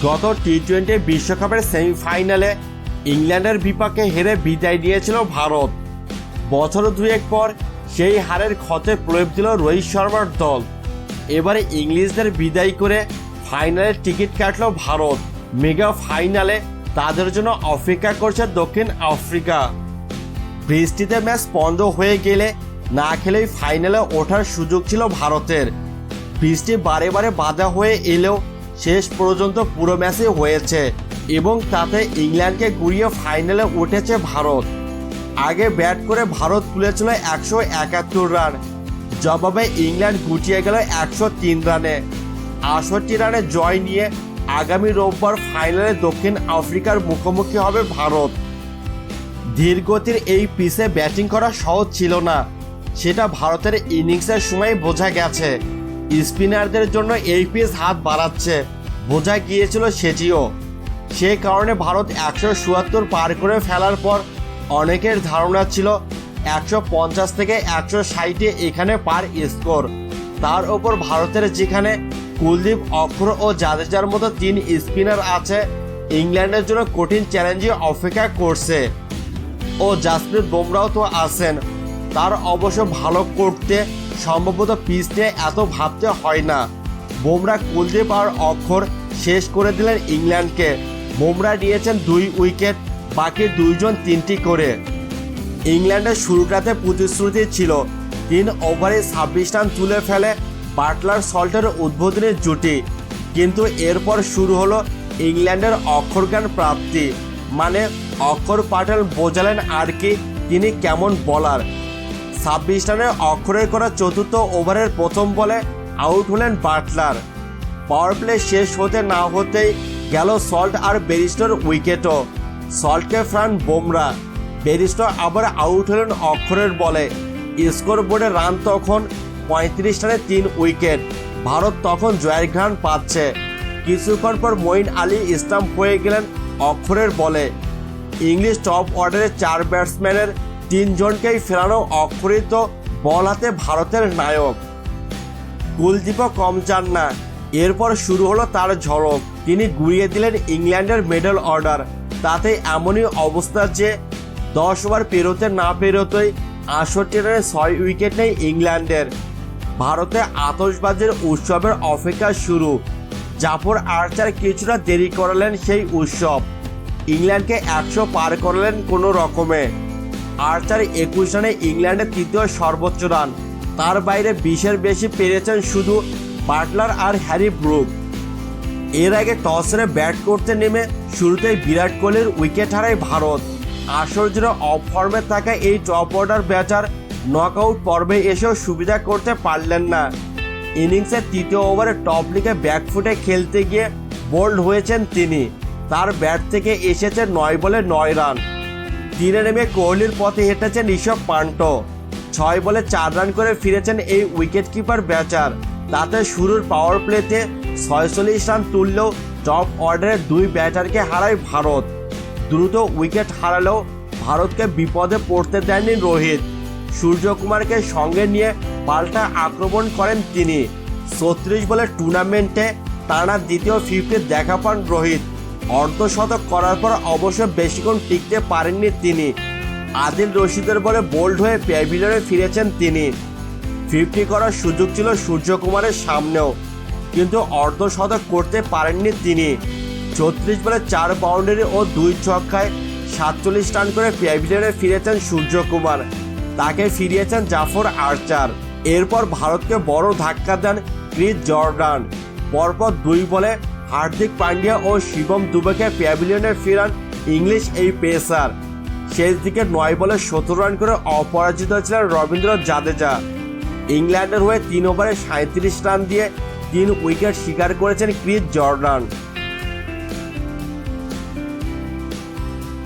গত টি-20 বিশ্বকাপের সেমিফাইনালে ইংল্যান্ডের বিপক্ষে হেরে বিদায় নিয়েছিল ভারত। বছর দুয়েক পর সেই হারের ক্ষতে প্রলেপ দিল রোহিত শর্মার দল। এবারে ইংলিশদের বিদায় করে ফাইনালের টিকিট কাটল ভারত। মেগা ফাইনালে তাদের জন্য অপেক্ষা করছে দক্ষিণ আফ্রিকা। বৃষ্টিতে ম্যাচ বন্ধ হয়ে গেলে না খেলেই ফাইনালে ওঠার সুযোগ ছিল ভারতের। বৃষ্টি বারে বারে বাধা হয়ে এলেও শেষ পর্যন্ত পুরো ম্যাচই হয়েছে এবং তাতে ইংল্যান্ডকে গুড়িয়ে ফাইনালে উঠেছে ভারত। আগে ব্যাট করে ভারত তুলেছিল 171 রান, জবাবে ইংল্যান্ড গুটিয়ে গেল 103 রানে। 68 রানে জয় নিয়ে আগামী রোববার ফাইনালে দক্ষিণ আফ্রিকার মুখোমুখি হবে ভারত। ধীরগতির এই পিচে ব্যাটিং করা সহজ ছিল না, সেটা ভারতের ইনিংসের সময় বোঝা গেছে। স্পিনারদের জন্য এই পিচ হাত বাড়াচ্ছে, বোঝা গিয়েছিল সেটিও। সে কারণে ভারত 174 পার করে ফেলার পর অনেকের ধারণা ছিল 150 থেকে 160 এখানে পার স্কোর। তার ওপর ভারতের যেখানে কুলদীপ, অক্ষর ও জাদেজার মতো 3 স্পিনার আছে, ইংল্যান্ডের জন্য কঠিন চ্যালেঞ্জে অপেক্ষা করছে। ও জাসপ্রীত বুমরাও তো আছেন, তার অবশ্য ভালো করতে সম্ভবত পিচ নিয়ে এত ভাবতে হয় না। বুমরা, কুলদীপ আর অক্ষর শেষ করে দিলেন ইংল্যান্ডকে। বুমরা নিয়েছেন 2 উইকেট, বাকি 2 জন 3টি করে। ইংল্যান্ডের শুরুটাতে প্রতিশ্রুতি ছিল 3 ওভারে 26 রান তুলে ফেলে বাটলার সল্টের উদ্বোধনী জুটি, কিন্তু এরপর শুরু হলো ইংল্যান্ডের অক্ষরজ্ঞান প্রাপ্তি। মানে অক্ষর প্যাটেল বোঝালেন আর কি তিনি কেমন বলার। 26 রানে অক্ষরের করা চতুর্থ ওভারের প্রথম বলে আউট হলেন বাটলার। পাওয়ার প্লে শেষ হতে না হতেই গেল সল্ট আর বেরিস্টোর উইকেটও। সল্টকে ফ্রান বুমরা, বেরিস্টো আবার আউট হলেন অক্ষরের বলে। স্কোর বোর্ডে রান তখন 35 রানে 3 উইকেট। ভারত তখন জয়ের ঘ্রাণ পাচ্ছে। কিছুক্ষণ পর মঈন আলী স্টাম্প হয়ে গেলেন অক্ষরের বলে। ইংলিশ টপ অর্ডারের 4 ব্যাটসম্যানের 3 জনকেই ফেরানো অক্ষরই তো বল হাতে ভারতের নায়ক। কুলদীপও কম চান না, এরপর শুরু হলো তার ঝড়ক। তিনি গুড়িয়ে দিলেন ইংল্যান্ডের মিডল অর্ডার। তাতে এমনই অবস্থা যে 10 ওভার পেরোতে না পেরোতেই 68 রানে 6 উইকেট নেই ইংল্যান্ডের। ভারতে আতশবাজির উৎসবের অপেক্ষা শুরু। জাফর আর্চার কিছুটা দেরি করালেন সেই উৎসব। ইংল্যান্ডকে 100 পার করলেন কোনো রকমে। আর্চার 21 রানে ইংল্যান্ডের 3য় সর্বোচ্চ রান। তার বাইরে 20-এর বেশি পেরেছেন শুধু বাটলার আর হ্যারি ব্রুক। এর আগে টস হেরে ব্যাট করতে নেমে শুরুতেই বিরাট কোহলির উইকেট হারায় ভারত। আসর জুড়ে অফ ফর্মে থাকা এই টপ অর্ডার ব্যাটার নকআউট পর্বে এসেও সুবিধা করতে পারলেন না। ইনিংসের 3য় ওভারে টপ লিগে ব্যাকফুটে খেলতে গিয়ে বোল্ড হয়েছেন তিনি। তার ব্যাট থেকে এসেছে 9 বলে 9 রান। 3-এ নেমে কোহলির পথে হেঁটেছেন ঋষভ পান্ট। 6 বলে 4 রান করে ফিরেছেন এই উইকেট কিপার ব্যাটার। তাতে শুরুর পাওয়ার প্লেতে 46 রান তুললেও টপ অর্ডারের 2 ব্যাটারকে হারায় ভারত। দ্রুত উইকেট হারালেও ভারতকে বিপদে পড়তে দেননি রোহিত। সূর্যকুমারকে সঙ্গে নিয়ে পাল্টা আক্রমণ করেন তিনি। 36 বলে টুর্নামেন্টে টানা দ্বিতীয় 50 দেখা পান রোহিত। অর্ধশতক করার পর অবশ্য বেশিক্ষণ টিকতে পারেননি তিনি। আদিল রশিদের বলে বোল্ড হয়ে প্যাভিলিয়নে ফিরেছেন তিনি। 50 করার সুযোগ ছিল সূর্যকুমারের সামনেও, কিন্তু অর্ধশতক করতে পারেননি তিনি। 34 বলে 4 বাউন্ডারি ও 2 ছক্কায় 47 রান করে প্যাভিলিয়নে ফিরেছেন সূর্যকুমার। তাকে ফিরিয়েছেন জাফর আর্চার। এরপর ভারতকে বড় ধাক্কা দেন ক্রিস জর্ডান। পরপর 2 বলে হার্দিক পান্ডিয়া ও শিবম দুবেকে প্যাভিলিয়নে ফেরান ইংলিশ এই পেসার। শেষ দিকে 9 বলে 17 রান করে অপরাজিত ছিলেন রবীন্দ্র জাদেজা। ইংল্যান্ডের হয়ে 3 ওভারে 37 রান দিয়ে 3 উইকেট শিকার করেছেন ক্রিস জর্ডান।